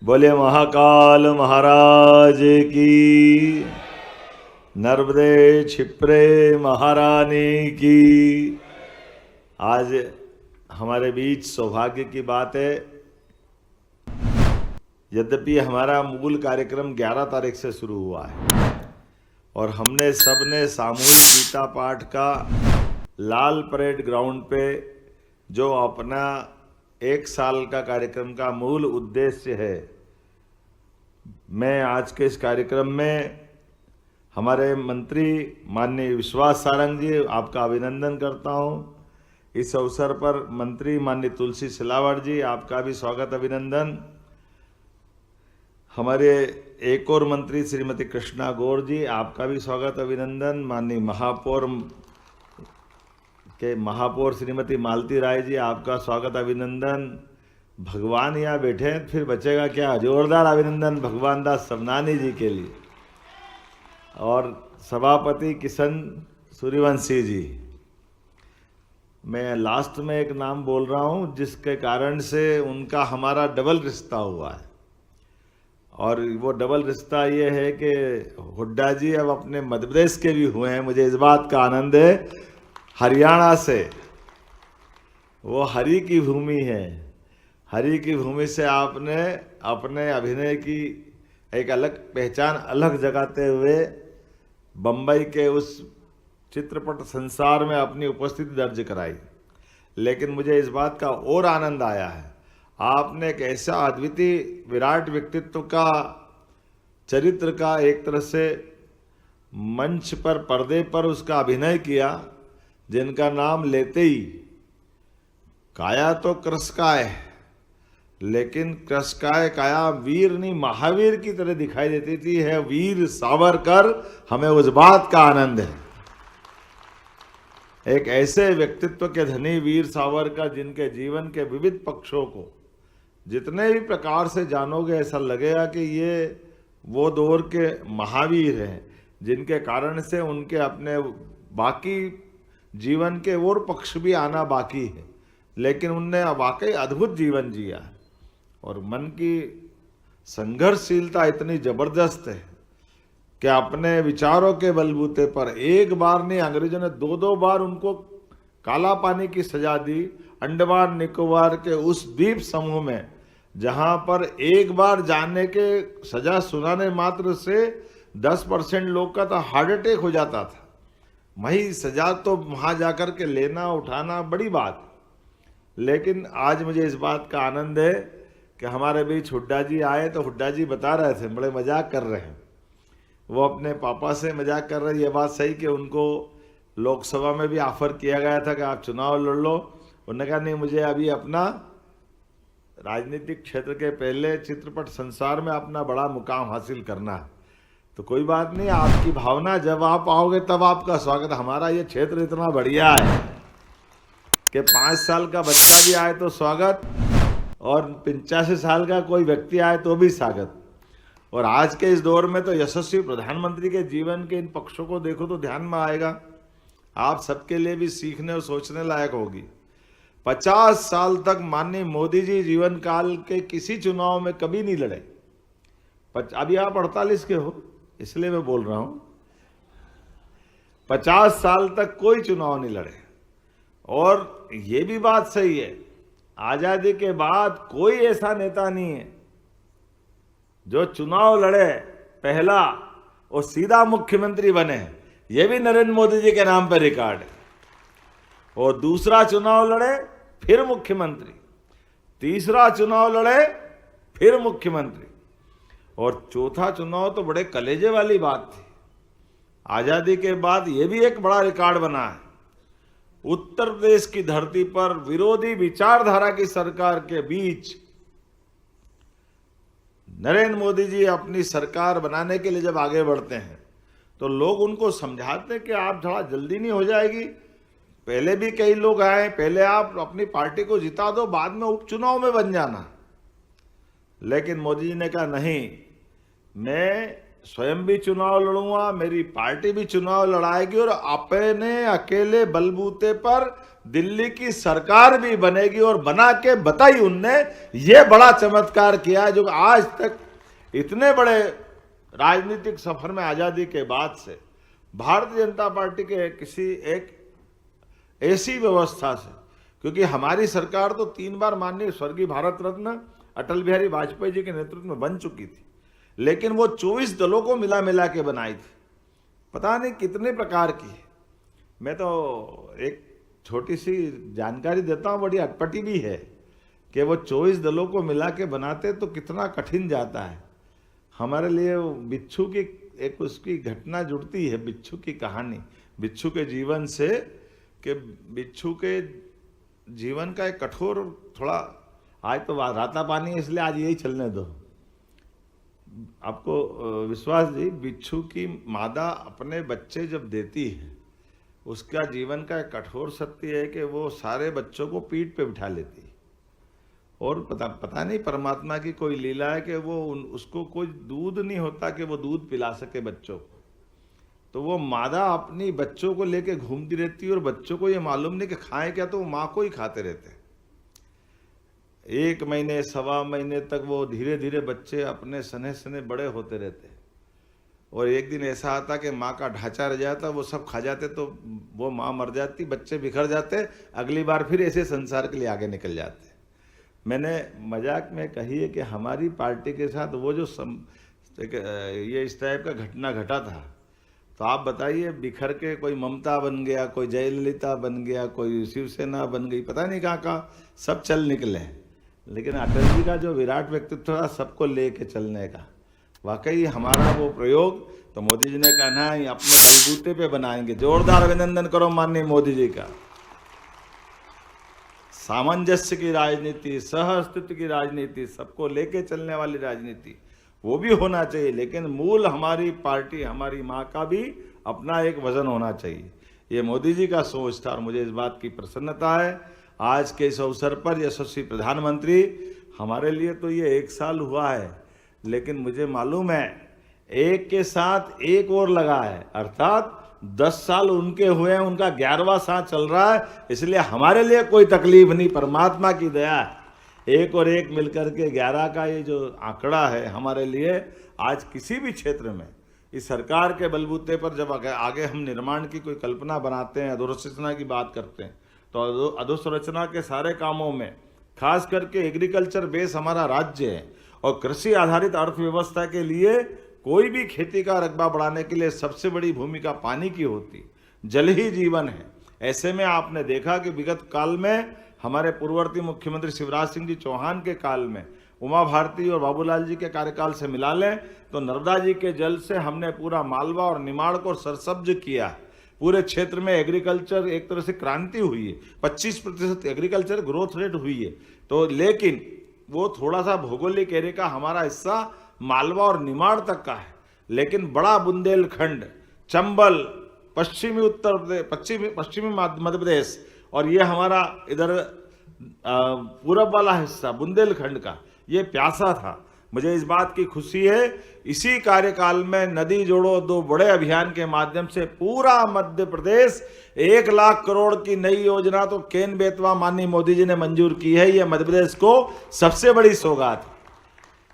बोले महाकाल महाराज की, नर्मदे क्षिप्रे महारानी की। आज हमारे बीच सौभाग्य की बात है, यद्यपि हमारा मूल कार्यक्रम 11 तारीख से शुरू हुआ है और हमने सबने सामूहिक गीता पाठ का लाल परेड ग्राउंड पे जो अपना 1 साल का कार्यक्रम का मूल उद्देश्य है, मैं आज के इस कार्यक्रम में हमारे मंत्री माननीय विश्वास सारंग जी, आपका अभिनंदन करता हूं। इस अवसर पर मंत्री माननीय तुलसी सिलावट जी, आपका भी स्वागत अभिनंदन। हमारे एक और मंत्री श्रीमती कृष्णा गौर जी, आपका भी स्वागत अभिनंदन। माननीय महापौर श्रीमती मालती राय जी, आपका स्वागत अभिनंदन। भगवान यहाँ बैठे हैं, फिर बचेगा क्या? जोरदार अभिनंदन भगवान दास सरनानी जी के लिए। और सभापति किशन सूर्यवंशी जी, मैं लास्ट में एक नाम बोल रहा हूँ जिसके कारण से उनका हमारा डबल रिश्ता हुआ है, और वो डबल रिश्ता ये है कि हुड्डा जी अब अपने मध्य प्रदेश के भी हुए हैं। मुझे इस बात का आनंद है, हरियाणा से, वो हरि की भूमि है। हरि की भूमि से आपने अपने अभिनय की एक अलग पहचान अलग जगाते हुए बम्बई के उस चित्रपट संसार में अपनी उपस्थिति दर्ज कराई। लेकिन मुझे इस बात का और आनंद आया है, आपने एक ऐसा अद्वितीय विराट व्यक्तित्व का, चरित्र का एक तरह से मंच पर, पर्दे पर उसका अभिनय किया, जिनका नाम लेते ही काया तो कृषकाय, लेकिन कृषकाय काया वीर नहीं महावीर की तरह दिखाई देती थी। है वीर सावरकर, हमें उस बात का आनंद है। एक ऐसे व्यक्तित्व के धनी वीर सावरकर, जिनके जीवन के विविध पक्षों को जितने भी प्रकार से जानोगे, ऐसा लगेगा कि ये वो दौर के महावीर हैं, जिनके कारण से उनके अपने बाकी जीवन के और पक्ष भी आना बाकी है, लेकिन उनने वाकई अद्भुत जीवन जिया है। और मन की संघर्षशीलता इतनी जबरदस्त है कि अपने विचारों के बलबूते पर एक बार नहीं, अंग्रेजों ने 2-2 बार उनको काला पानी की सजा दी अंडमान निकोबार के उस द्वीप समूह में, जहां पर एक बार जाने के सजा सुनाने मात्र से 10% लोग का तो हार्ट अटैक हो जाता था। वही सजा तो वहां जाकर के लेना उठाना बड़ी बात। लेकिन आज मुझे इस बात का आनंद है कि हमारे बीच हुड्डा जी आए, तो हुड्डा जी बता रहे थे, बड़े मजाक कर रहे हैं, वो अपने पापा से मजाक कर रहे हैं। ये बात सही कि उनको लोकसभा में भी ऑफर किया गया था कि आप चुनाव लड़ लो। उन्होंने कहा नहीं, मुझे अभी अपना राजनीतिक क्षेत्र के पहले चित्रपट संसार में अपना बड़ा मुकाम हासिल करना है। तो कोई बात नहीं, आपकी भावना, जब आप आओगे तब आपका स्वागत। हमारा ये क्षेत्र इतना बढ़िया है कि 5 साल का बच्चा भी आए तो स्वागत, और 85 साल का कोई व्यक्ति आए तो भी स्वागत। और आज के इस दौर में तो यशस्वी प्रधानमंत्री के जीवन के इन पक्षों को देखो तो ध्यान में आएगा, आप सबके लिए भी सीखने और सोचने लायक होगी। 50 साल तक माननीय मोदी जी जीवन काल के किसी चुनाव में कभी नहीं लड़े। अभी आप 48 के हो, इसलिए मैं बोल रहा हूं, 50 साल तक कोई चुनाव नहीं लड़े। और ये भी बात सही है, आजादी के बाद कोई ऐसा नेता नहीं है जो चुनाव लड़े पहला और सीधा मुख्यमंत्री बने। ये भी नरेंद्र मोदी जी के नाम पर रिकॉर्ड है। और दूसरा चुनाव लड़े फिर मुख्यमंत्री, तीसरा चुनाव लड़े फिर मुख्यमंत्री, और चौथा चुनाव तो बड़े कलेजे वाली बात थी। आजादी के बाद ये भी एक बड़ा रिकॉर्ड बना है, उत्तर प्रदेश की धरती पर विरोधी विचारधारा की सरकार के बीच नरेंद्र मोदी जी अपनी सरकार बनाने के लिए जब आगे बढ़ते हैं तो लोग उनको समझाते हैं कि आप थोड़ा जल्दी नहीं हो जाएगी, पहले भी कई लोग आए, पहले आप अपनी पार्टी को जिता दो, बाद में उपचुनाव में बन जाना। लेकिन मोदी जी ने कहा नहीं, मैं स्वयं भी चुनाव लड़ूंगा, मेरी पार्टी भी चुनाव लड़ाएगी, और अपने अकेले बलबूते पर दिल्ली की सरकार भी बनेगी और बना के बताई उनने। ये बड़ा चमत्कार किया जो आज तक इतने बड़े राजनीतिक सफर में आजादी के बाद से भारतीय जनता पार्टी के किसी एक ऐसी व्यवस्था से, क्योंकि हमारी सरकार तो 3 बार माननीय स्वर्गीय भारत रत्न अटल बिहारी वाजपेयी जी के नेतृत्व में बन चुकी थी, लेकिन वो 24 दलों को मिला मिला के बनाई थी। पता नहीं कितने प्रकार की है। मैं तो एक छोटी सी जानकारी देता हूँ, बड़ी अटपटी भी है, कि वो 24 दलों को मिला के बनाते तो कितना कठिन जाता है हमारे लिए। बिच्छू की एक उसकी घटना जुड़ती है, बिच्छू की कहानी, बिच्छू के जीवन से, कि बिच्छू के जीवन का एक कठोर, थोड़ा आज तो राता पानी है इसलिए आज यही चलने दो। आपको विश्वास जी, बिच्छू की मादा अपने बच्चे जब देती है, उसका जीवन का एक कठोर सत्य है कि वो सारे बच्चों को पीठ पे बिठा लेती है। और पता नहीं परमात्मा की कोई लीला है कि वो उसको कोई दूध नहीं होता कि वो दूध पिला सके बच्चों को, तो वो मादा अपनी बच्चों को लेके घूमती रहती है और बच्चों को ये मालूम नहीं कि खाएं क्या, तो वो माँ को ही खाते रहते हैं। 1 महीने 1.25 महीने तक वो धीरे धीरे बच्चे अपने सने सने बड़े होते रहते हैं। और एक दिन ऐसा आता कि माँ का ढांचा रह जाता, वो सब खा जाते, तो वो माँ मर जाती, बच्चे बिखर जाते, अगली बार फिर ऐसे संसार के लिए आगे निकल जाते। मैंने मजाक में कही है कि हमारी पार्टी के साथ वो जो ये इस टाइप का घटना घटा था, तो आप बताइए, बिखर के कोई ममता बन गया, कोई जयललिता बन गया, कोई शिवसेना बन गई, पता नहीं कहाँ सब चल निकले। लेकिन अटल जी का जो विराट व्यक्तित्व था सबको लेके चलने का, वाकई हमारा वो प्रयोग, तो मोदी जी ने कहा ना अपने बलबूते पे बनाएंगे। जोरदार अभिनंदन करो माननीय मोदी जी का। सामंजस्य की राजनीति, सह अस्तित्व की राजनीति, सबको लेके चलने वाली राजनीति, वो भी होना चाहिए, लेकिन मूल हमारी पार्टी, हमारी माँ का भी अपना एक वजन होना चाहिए। ये मोदी जी का सोच था और मुझे इस बात की प्रसन्नता है आज के इस अवसर पर। यशस्वी प्रधानमंत्री, हमारे लिए तो ये 1 साल हुआ है, लेकिन मुझे मालूम है एक के साथ एक और लगा है, अर्थात 10 साल उनके हुए हैं, उनका 11वां साल चल रहा है, इसलिए हमारे लिए कोई तकलीफ नहीं, परमात्मा की दया है। 1 और 1 मिलकर के 11 का ये जो आंकड़ा है हमारे लिए आज किसी भी क्षेत्र में, इस सरकार के बलबूते पर जब आगे हम निर्माण की कोई कल्पना बनाते हैं, अधोसंरचना की बात करते हैं, तो अधोसंरचना के सारे कामों में खास करके एग्रीकल्चर बेस हमारा राज्य है और कृषि आधारित अर्थव्यवस्था के लिए कोई भी खेती का रकबा बढ़ाने के लिए सबसे बड़ी भूमिका पानी की होती, जल ही जीवन है। ऐसे में आपने देखा कि विगत काल में हमारे पूर्ववर्ती मुख्यमंत्री शिवराज सिंह जी चौहान के काल में, उमा भारती और बाबूलाल जी के कार्यकाल से मिला लें तो नर्मदा जी के जल से हमने पूरा मालवा और निमाड़ को सरसब्ज किया। पूरे क्षेत्र में एग्रीकल्चर एक तरह से क्रांति हुई है, 25% एग्रीकल्चर ग्रोथ रेट हुई है। तो लेकिन वो थोड़ा सा भौगोलिक एरिया का हमारा हिस्सा मालवा और निमाड़ तक का है, लेकिन बड़ा बुंदेलखंड, चंबल, पश्चिमी उत्तर प्रदेश, पश्चिमी मध्य प्रदेश और ये हमारा इधर पूरब वाला हिस्सा बुंदेलखंड का, ये प्यासा था। मुझे इस बात की खुशी है, इसी कार्यकाल में नदी जोड़ो 2 बड़े अभियान के माध्यम से पूरा मध्य प्रदेश 1 लाख करोड़ की नई योजना तो केन बेतवा माननीय मोदी जी ने मंजूर की है। ये मध्य प्रदेश को सबसे बड़ी सौगात है।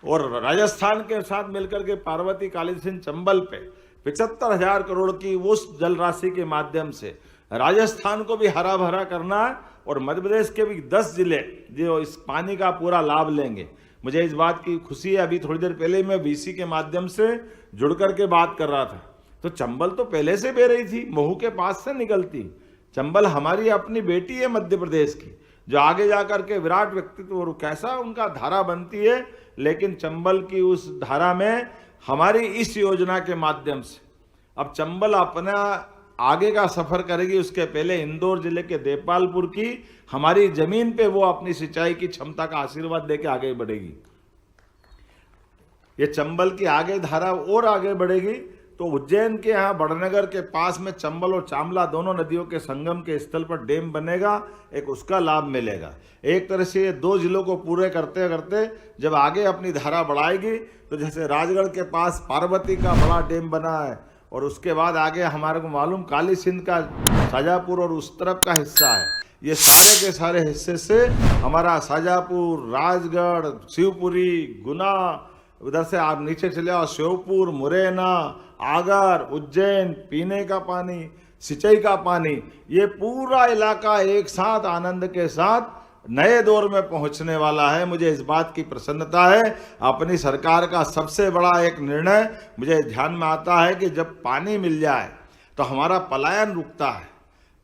और राजस्थान के साथ मिलकर के पार्वती काली सिंह चंबल पे 75,000 करोड़ की उस जल राशि के माध्यम से राजस्थान को भी हरा भरा करना है और मध्य प्रदेश के भी 10 जिले जो इस पानी का पूरा लाभ लेंगे। मुझे इस बात की खुशी है। अभी थोड़ी देर पहले मैं बीसी के माध्यम से जुड़ करके बात कर रहा था, तो चंबल तो पहले से बह रही थी, महू के पास से निकलती। चंबल हमारी अपनी बेटी है मध्य प्रदेश की, जो आगे जाकर के विराट व्यक्तित्व और कैसा उनका धारा बनती है। लेकिन चंबल की उस धारा में हमारी इस योजना के माध्यम से अब चंबल अपना आगे का सफर करेगी। उसके पहले इंदौर जिले के देपालपुर की हमारी जमीन पे वो अपनी सिंचाई की क्षमता का आशीर्वाद देके आगे बढ़ेगी। ये चंबल की आगे धारा और आगे बढ़ेगी तो उज्जैन के यहाँ बड़नगर के पास में चंबल और चामला दोनों नदियों के संगम के स्थल पर डैम बनेगा, एक उसका लाभ मिलेगा। एक तरह से ये 2 जिलों को पूरे करते करते जब आगे अपनी धारा बढ़ाएगी तो जैसे राजगढ़ के पास पार्वती का बड़ा डैम बना है और उसके बाद आगे हमारे को मालूम काली सिंध का शाजापुर और उस तरफ का हिस्सा है, ये सारे के सारे हिस्से से हमारा शाजापुर, राजगढ़, शिवपुरी, गुना, उधर से आप नीचे चले आओ श्योपुर, मुरैना, आगर, उज्जैन, पीने का पानी, सिंचाई का पानी, ये पूरा इलाका एक साथ आनंद के साथ नए दौर में पहुंचने वाला है। मुझे इस बात की प्रसन्नता है। अपनी सरकार का सबसे बड़ा एक निर्णय मुझे ध्यान में आता है कि जब पानी मिल जाए तो हमारा पलायन रुकता है।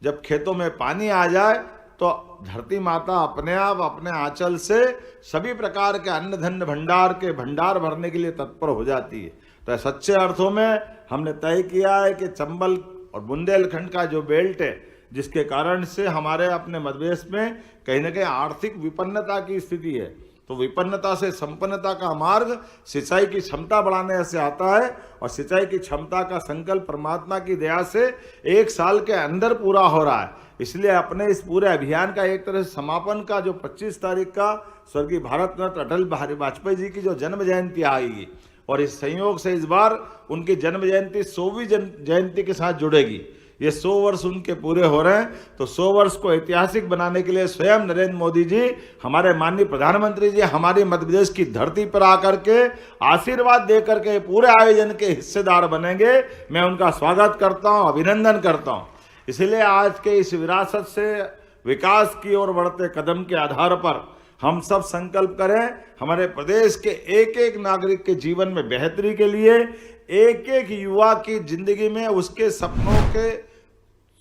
जब खेतों में पानी आ जाए तो धरती माता अपने आप अपने आंचल से सभी प्रकार के अन्न धन्य भंडार के भंडार भरने के लिए तत्पर हो जाती है। तो सच्चे अर्थों में हमने तय किया है कि चंबल और बुंदेलखंड का जो बेल्ट है, जिसके कारण से हमारे अपने मध्य प्रदेश में कहीं ना कहीं आर्थिक विपन्नता की स्थिति है, तो विपन्नता से संपन्नता का मार्ग सिंचाई की क्षमता बढ़ाने से आता है। और सिंचाई की क्षमता का संकल्प परमात्मा की दया से 1 साल के अंदर पूरा हो रहा है। इसलिए अपने इस पूरे अभियान का एक तरह से समापन का जो 25 तारीख का स्वर्गीय भारत रत्न अटल बिहारी वाजपेयी जी की जो जन्म जयंती आएगी, और इस संयोग से इस बार उनकी जन्म जयंती 100वीं जयंती के साथ जुड़ेगी। ये 100 वर्ष उनके पूरे हो रहे हैं, तो 100 वर्ष को ऐतिहासिक बनाने के लिए स्वयं नरेंद्र मोदी जी, हमारे माननीय प्रधानमंत्री जी हमारी मध्य प्रदेश की धरती पर आकर के आशीर्वाद दे करके पूरे आयोजन के हिस्सेदार बनेंगे। मैं उनका स्वागत करता हूं, अभिनंदन करता हूं। इसलिए आज के इस विरासत से विकास की ओर बढ़ते कदम के आधार पर हम सब संकल्प करें, हमारे प्रदेश के एक एक नागरिक के जीवन में बेहतरी के लिए, एक एक युवा की जिंदगी में उसके सपनों के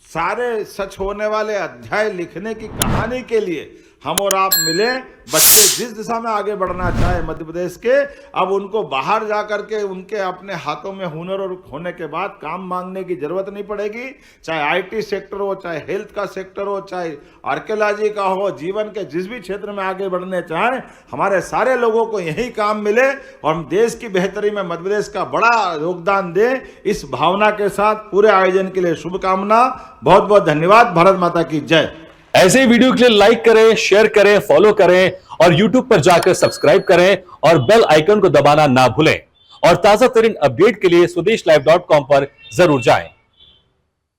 सारे सच होने वाले अध्याय लिखने की कहानी के लिए हम और आप मिले। बच्चे जिस दिशा में आगे बढ़ना चाहे मध्य प्रदेश के, अब उनको बाहर जा करके उनके अपने हाथों में हुनर और होने के बाद काम मांगने की जरूरत नहीं पड़ेगी। चाहे आईटी सेक्टर हो, चाहे हेल्थ का सेक्टर हो, चाहे आर्कियोलॉजी का हो, जीवन के जिस भी क्षेत्र में आगे बढ़ने चाहें, हमारे सारे लोगों को यही काम मिले और हम देश की बेहतरी में मध्य प्रदेश का बड़ा योगदान दें। इस भावना के साथ पूरे आयोजन के लिए शुभकामना। बहुत बहुत धन्यवाद। भारत माता की जय। ऐसे ही वीडियो के लिए लाइक करें, शेयर करें, फॉलो करें और YouTube पर जाकर सब्सक्राइब करें और बेल आइकन को दबाना ना भूलें। और ताजा तरीन अपडेट के लिए swedeshlive.com पर जरूर जाएं।